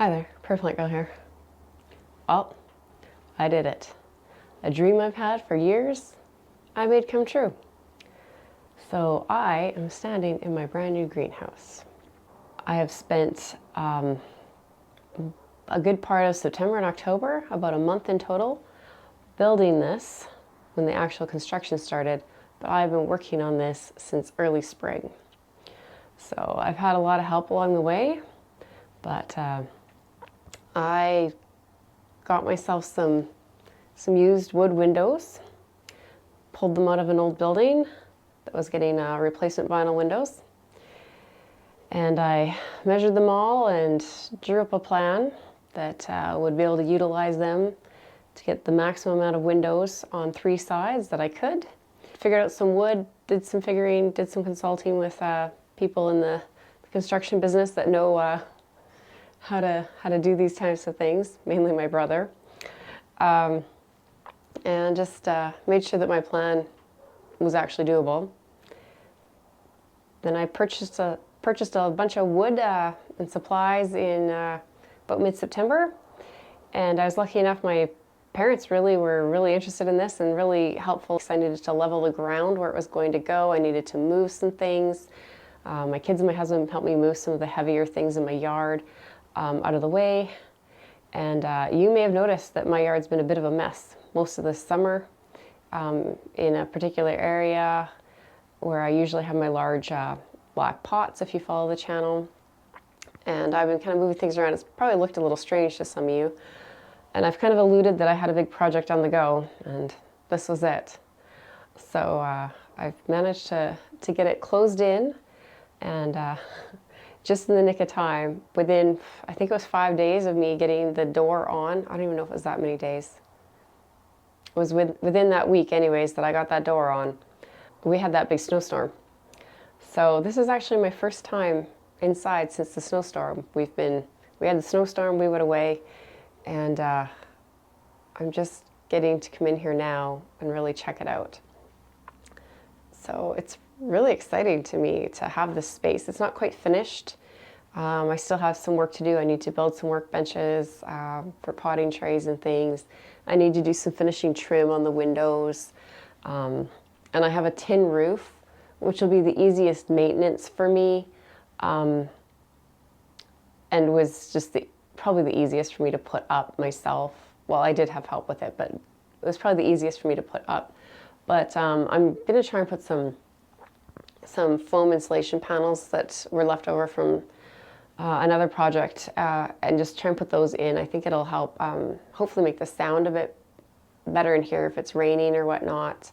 Hi there, Prairie Plant Girl here. Well, I did it. A dream I've had for years, I made come true. So I am standing in my brand new greenhouse. I have spent a good part of September and October, about a month in total, building this when the actual construction started, but I've been working on this since early spring. So I've had a lot of help along the way, but I got myself some used wood windows, pulled them out of an old building that was getting replacement vinyl windows, and I measured them all and drew up a plan that would be able to utilize them to get the maximum amount of windows on 3 sides that I could. Figured out some wood, did some figuring, did some consulting with people in the construction business that know how to do these types of things, mainly my brother, and just made sure that my plan was actually doable. Then I purchased a bunch of wood and supplies in about mid-September, and I was lucky enough, my parents were really interested in this and really helpful. I needed to level the ground where it was going to go. I needed to move some things. My kids and my husband helped me move some of the heavier things in my yard out of the way. And you may have noticed that my yard's been a bit of a mess most of this summer in a particular area where I usually have my large black pots, if you follow the channel. And I've been kind of moving things around. It's probably looked a little strange to some of you. And I've kind of alluded that I had a big project on the go, and this was it. So I've managed to get it closed in, and just in the nick of time, within, I think it was 5 days of me getting the door on. I don't even know if it was that many days. It was within that week anyways that I got that door on. We had that big snowstorm. So this is actually my first time inside since the snowstorm. We had the snowstorm, we went away, and I'm just getting to come in here now and really check it out. So it's really exciting to me to have this space. It's not quite finished. I still have some work to do. I need to build some workbenches for potting trays and things. I need to do some finishing trim on the windows. And I have a tin roof, which will be the easiest maintenance for me, and was just probably the easiest for me to put up myself. Well, I did have help with it, but it was probably the easiest for me to put up. But I'm going to try and put some foam insulation panels that were left over from another project and just try and put those in. I think it'll help hopefully make the sound a bit better in here if it's raining or whatnot.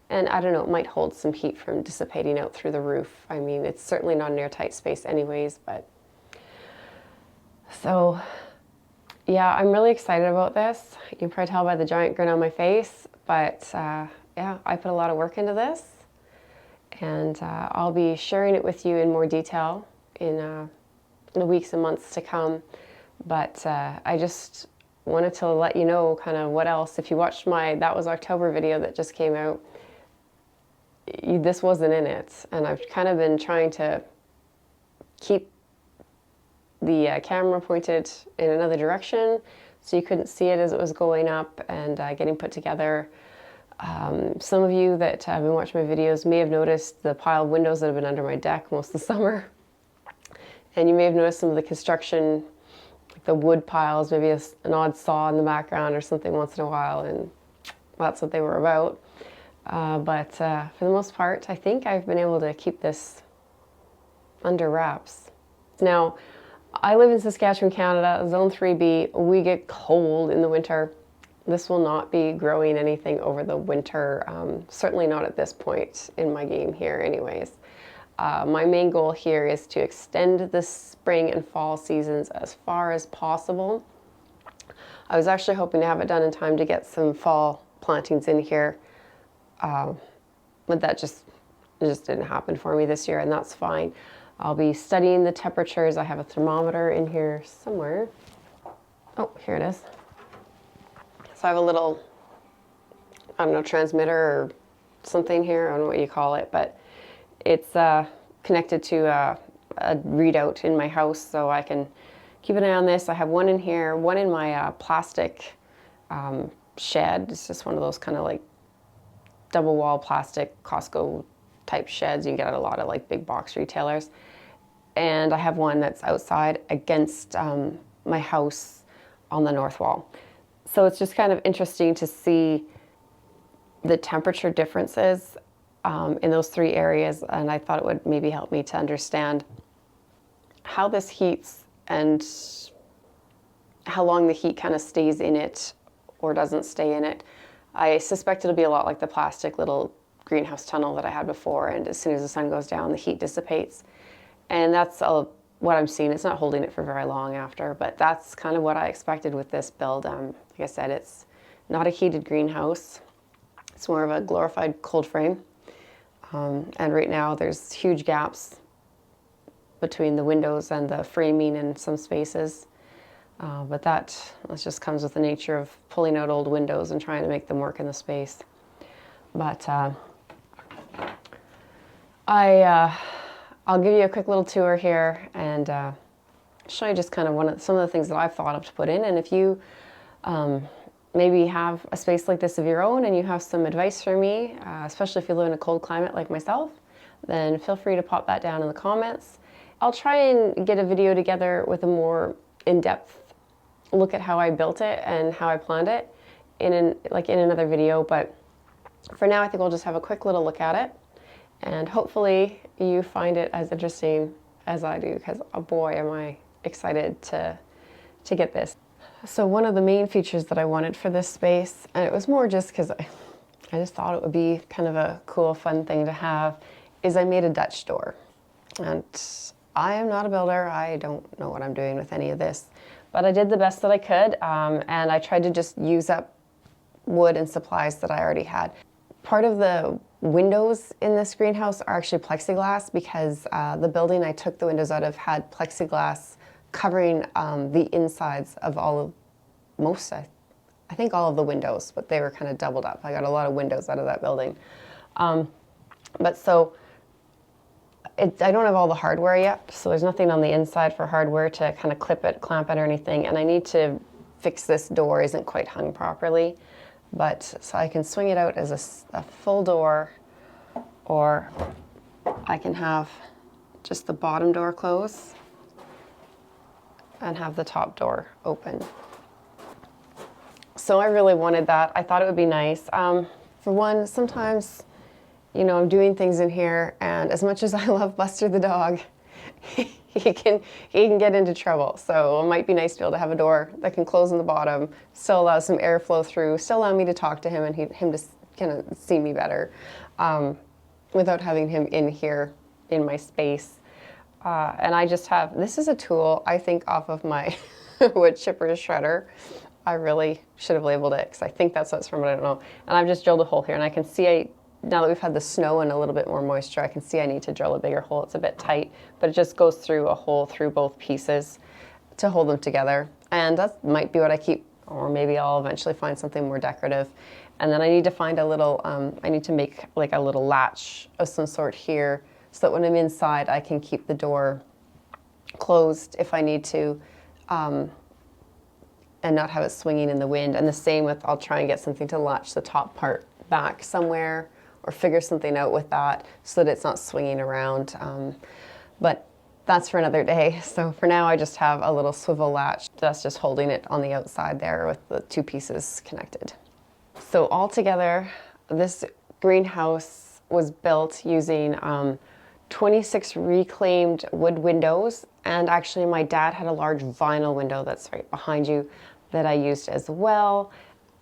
And I don't know, it might hold some heat from dissipating out through the roof. I mean, it's certainly not an airtight space anyways, but so yeah, I'm really excited about this. You can probably tell by the giant grin on my face, but yeah, I put a lot of work into this, and I'll be sharing it with you in more detail in the weeks and months to come. But I just wanted to let you know kind of what else. If you watched my That Was October video that just came out, this wasn't in it, and I've kind of been trying to keep the camera pointed in another direction so you couldn't see it as it was going up and getting put together. Some of you that have been watching my videos may have noticed the pile of windows that have been under my deck most of the summer. And you may have noticed some of the construction, like the wood piles, maybe an odd saw in the background or something once in a while, and that's what they were about. But for the most part, I think I've been able to keep this under wraps. Now, I live in Saskatchewan, Canada, Zone 3B. We get cold in the winter. This will not be growing anything over the winter, certainly not at this point in my game here anyways. My main goal here is to extend the spring and fall seasons as far as possible. I was actually hoping to have it done in time to get some fall plantings in here, but that just didn't happen for me this year, and that's fine. I'll be studying the temperatures. I have a thermometer in here somewhere. Oh, here it is. So I have a little, I don't know, transmitter or something here. I don't know what you call it, but it's connected to a readout in my house, so I can keep an eye on this. I have one in here, one in my plastic shed. It's just one of those kind of like double wall plastic Costco type sheds you get at a lot of like big box retailers. And I have one that's outside against my house on the north wall. So it's just kind of interesting to see the temperature differences in those three areas, and I thought it would maybe help me to understand how this heats and how long the heat kind of stays in it or doesn't stay in it. I suspect it'll be a lot like the plastic little greenhouse tunnel that I had before, and as soon as the sun goes down, the heat dissipates. And that's what I'm seeing. It's not holding it for very long after, but that's kind of what I expected with this build. Like I said, it's not a heated greenhouse. It's more of a glorified cold frame. And right now there's huge gaps between the windows and the framing in some spaces. But that just comes with the nature of pulling out old windows and trying to make them work in the space. But I'll give you a quick little tour here and show you just kind of some of the things that I've thought of to put in. And if you maybe have a space like this of your own and you have some advice for me, especially if you live in a cold climate like myself, then feel free to pop that down in the comments. I'll try and get a video together with a more in-depth look at how I built it and how I planned it in another video. But for now, I think we'll just have a quick little look at it. And hopefully you find it as interesting as I do, because oh boy, am I excited to get this. So one of the main features that I wanted for this space, and it was more just because I just thought it would be kind of a cool, fun thing to have, is I made a Dutch door. And I am not a builder. I don't know what I'm doing with any of this, but I did the best that I could, and I tried to just use up wood and supplies that I already had. Part of the windows in this greenhouse are actually plexiglass, because the building I took the windows out of had plexiglass covering the insides of I think all of the windows, but they were kind of doubled up. I got a lot of windows out of that building. But so I don't have all the hardware yet, so there's nothing on the inside for hardware to kind of clip it, clamp it, or anything. And I need to fix this door, isn't quite hung properly. But so I can swing it out as a full door, or I can have just the bottom door close and have the top door open. So I really wanted that. I thought it would be nice. For one, sometimes, you know, I'm doing things in here, and as much as I love Buster the dog, he can get into trouble. So it might be nice to be able to have a door that can close on the bottom, still allow some airflow through, still allow me to talk to him and him to kind of see me better, without having him in here in my space. And I just have, this is a tool, I think, off of my wood chipper shredder. I really should have labeled it, because I think that's what it's from, but I don't know. And I've just drilled a hole here, and I can see now that we've had the snow and a little bit more moisture, I can see I need to drill a bigger hole. It's a bit tight, but it just goes through a hole through both pieces to hold them together. And that might be what I keep, or maybe I'll eventually find something more decorative. And then I need to find a little, I need to make like a little latch of some sort here, so that when I'm inside, I can keep the door closed if I need to, and not have it swinging in the wind. And the same with, I'll try and get something to latch the top part back somewhere, or figure something out with that so that it's not swinging around. But that's for another day. So for now, I just have a little swivel latch that's just holding it on the outside there with the two pieces connected. So altogether, this greenhouse was built using 26 reclaimed wood windows, and actually my dad had a large vinyl window that's right behind you that I used as well.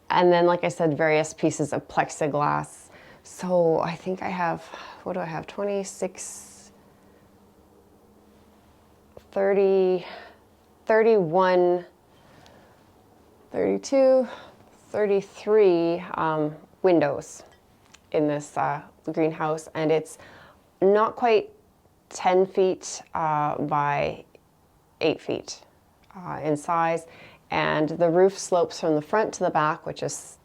And then, like I said, various pieces of plexiglass. So I think I have, what do I have, 26, 30, 31, 32, 33 windows in this greenhouse, and it's not quite 10 feet by 8 feet in size, and the roof slopes from the front to the back, which is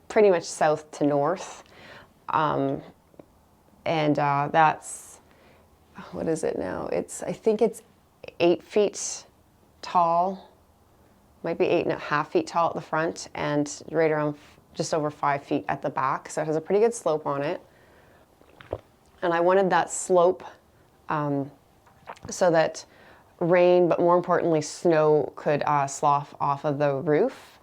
pretty much south to north. That's, what is it now? I think it's 8 feet tall, might be 8.5 feet tall at the front, and right around just over 5 feet at the back. So it has a pretty good slope on it. And I wanted that slope so that rain, but more importantly snow, could slough off of the roof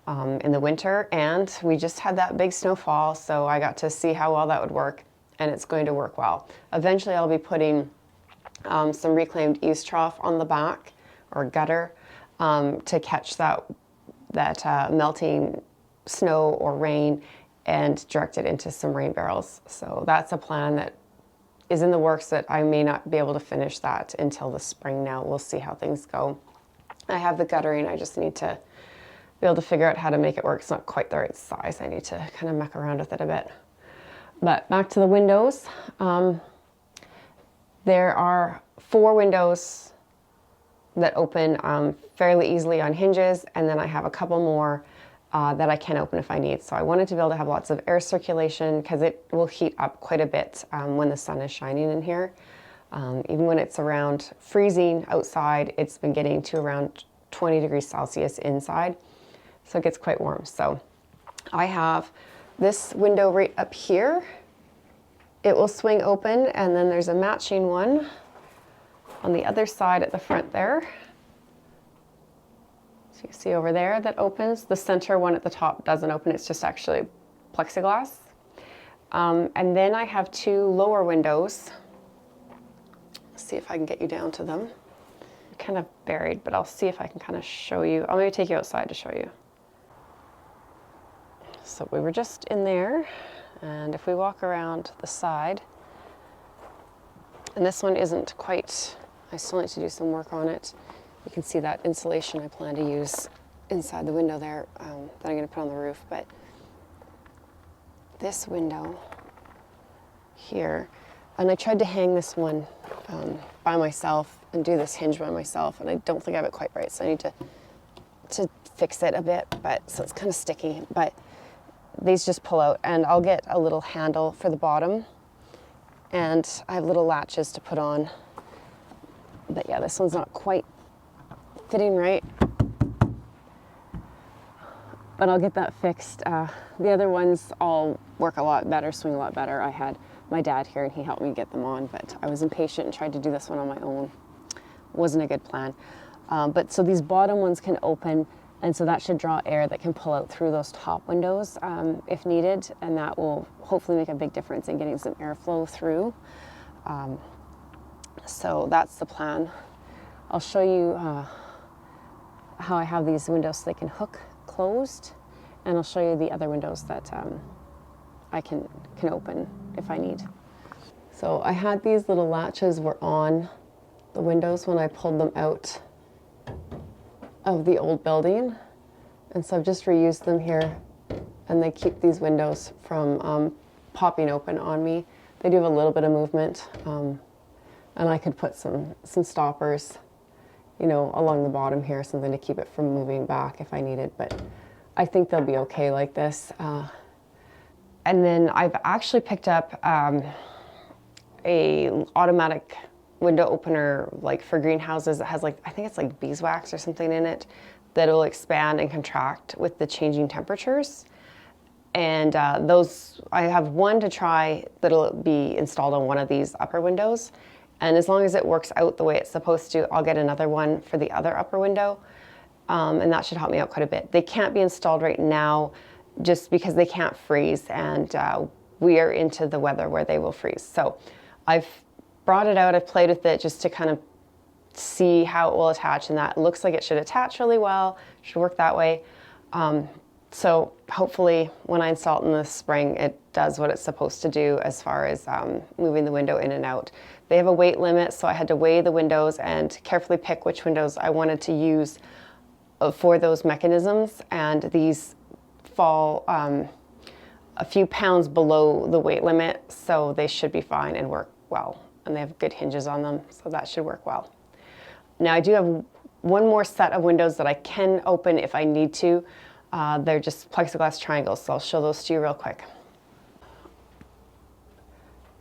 in the winter. And we just had that big snowfall, so I got to see how well that would work, and it's going to work well. Eventually I'll be putting some reclaimed eaves trough on the back, or gutter, to catch that melting snow or rain and direct it into some rain barrels. So that's a plan that is in the works, that I may not be able to finish that until the spring now. We'll see how things go. I have the guttering, I just need to be able to figure out how to make it work. It's not quite the right size. I need to kind of muck around with it a bit. But back to the windows. There are 4 windows that open fairly easily on hinges, and then I have a couple more that I can open if I need. So I wanted to be able to have lots of air circulation, because it will heat up quite a bit when the sun is shining in here. Even when it's around freezing outside, it's been getting to around 20 degrees Celsius inside. So it gets quite warm. So I have this window right up here. It will swing open, and then there's a matching one on the other side at the front there. So you see over there that opens. The center one at the top doesn't open, it's just actually plexiglass. And then I have 2 lower windows. Let's see if I can get you down to them. Kind of buried, but I'll see if I can kind of show you. I'll maybe take you outside to show you. So we were just in there, and if we walk around the side, and this one isn't quite, I still need to do some work on it. You can see that insulation I plan to use inside the window there that I'm going to put on the roof. But this window here, and I tried to hang this one by myself and do this hinge by myself, and I don't think I have it quite right, so I need to fix it a bit. But so it's kind of sticky, but these just pull out, and I'll get a little handle for the bottom, and I have little latches to put on. But yeah, this one's not quite fitting right, but I'll get that fixed. The other ones all work a lot better, swing a lot better. I had my dad here and he helped me get them on, but I was impatient and tried to do this one on my own. Wasn't a good plan. But so these bottom ones can open, and so that should draw air that can pull out through those top windows if needed, and that will hopefully make a big difference in getting some airflow through. So that's the plan. I'll show you how I have these windows so they can hook closed, and I'll show you the other windows that I can open if I need. So I had these little latches were on the windows when I pulled them out of the old building, and so I've just reused them here, and they keep these windows from popping open on me. They do have a little bit of movement, and I could put some stoppers, you know, along the bottom here, something to keep it from moving back if I needed, but I think they'll be okay like this. And then I've actually picked up a automatic window opener, like for greenhouses, that has like, I think it's like beeswax or something in it, that will expand and contract with the changing temperatures. And those, I have one to try that'll be installed on one of these upper windows. And as long as it works out the way it's supposed to, I'll get another one for the other upper window. And that should help me out quite a bit. They can't be installed right now just because they can't freeze, and we are into the weather where they will freeze. So I've brought it out, I've played with it just to kind of see how it will attach, and that looks like it should attach really well, should work that way. So hopefully when I install it in the spring, it does what it's supposed to do as far as moving the window in and out. They have a weight limit, so I had to weigh the windows and carefully pick which windows I wanted to use for those mechanisms, and these fall a few pounds below the weight limit, so they should be fine and work well, and they have good hinges on them, so that should work well. Now I do have one more set of windows that I can open if I need to. They're just plexiglass triangles, so I'll show those to you real quick.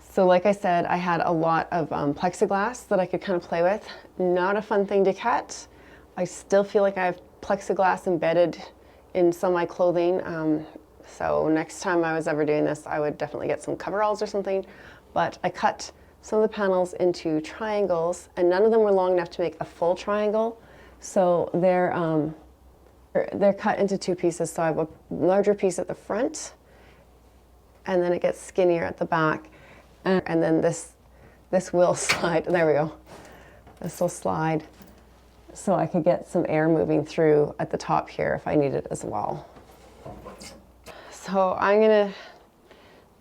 So like I said, I had a lot of plexiglass that I could kind of play with. Not a fun thing to cut. I still feel like I have plexiglass embedded in some of my clothing. So next time I was ever doing this, I would definitely get some coveralls or something. But I cut some of the panels into triangles, and none of them were long enough to make a full triangle. So they're cut into two pieces. So I have a larger piece at the front, and then it gets skinnier at the back. And then this will slide. There we go. This will slide, so I could get some air moving through at the top here if I need it as well. So I'm gonna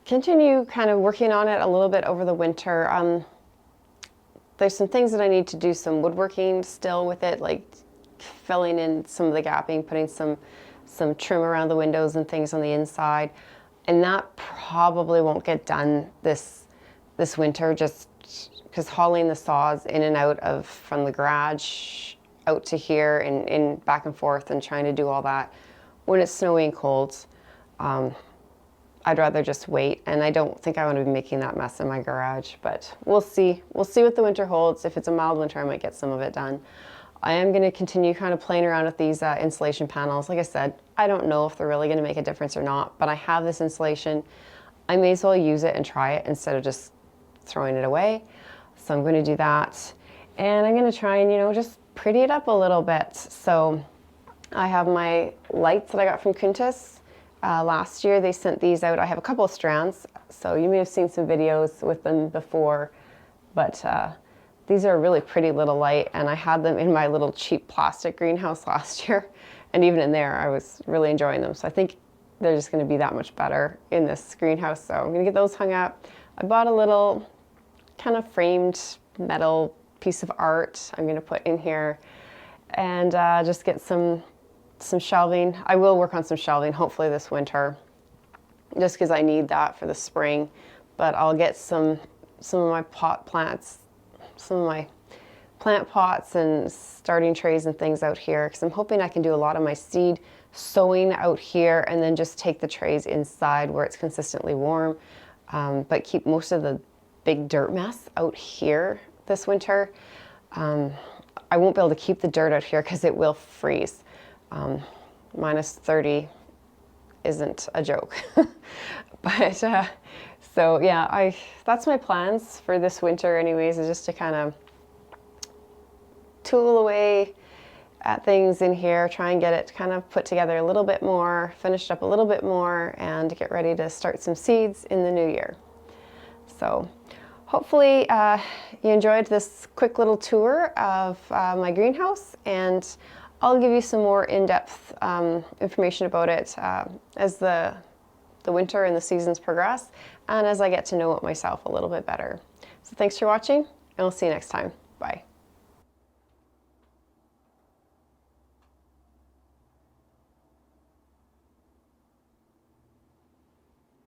continue kind of working on it a little bit over the winter. There's some things that I need to do some woodworking still with it, like filling in some of the gapping, putting some trim around the windows and things on the inside. And that probably won't get done this winter, just because hauling the saws in and out of from the garage out to here and back and forth and trying to do all that when it's snowy and cold, I'd rather just wait. And I don't think I want to be making that mess in my garage, but we'll see. We'll see what the winter holds. If it's a mild winter, I might get some of it done. I am going to continue kind of playing around with these insulation panels. Like I said, I don't know if they're really going to make a difference or not, but I have this insulation. I may as well use it and try it instead of just throwing it away. So I'm going to do that. And I'm going to try and, you know, just pretty it up a little bit. So I have my lights that I got from Quntis. Last year they sent these out. I have a couple of strands, so you may have seen some videos with them before, but these are a really pretty little light, and I had them in my little cheap plastic greenhouse last year, and even in there I was really enjoying them. So I think they're just going to be that much better in this greenhouse. So I'm going to get those hung up. I bought a little kind of framed metal piece of art I'm going to put in here, and just get some shelving. I will work on some shelving hopefully this winter, just because I need that for the spring. But I'll get some of my pot plants, some of my plant pots and starting trays and things out here, because I'm hoping I can do a lot of my seed sowing out here and then just take the trays inside where it's consistently warm, but keep most of the big dirt mess out here this winter. I won't be able to keep the dirt out here because it will freeze. Minus 30 isn't a joke. But so yeah, that's my plans for this winter anyways, is just to kind of tool away at things in here, try and get it kind of put together a little bit more, finished up a little bit more, and get ready to start some seeds in the new year. So hopefully you enjoyed this quick little tour of my greenhouse, and I'll give you some more in-depth information about it as the winter and the seasons progress, and as I get to know it myself a little bit better. So thanks for watching, and we'll see you next time. Bye.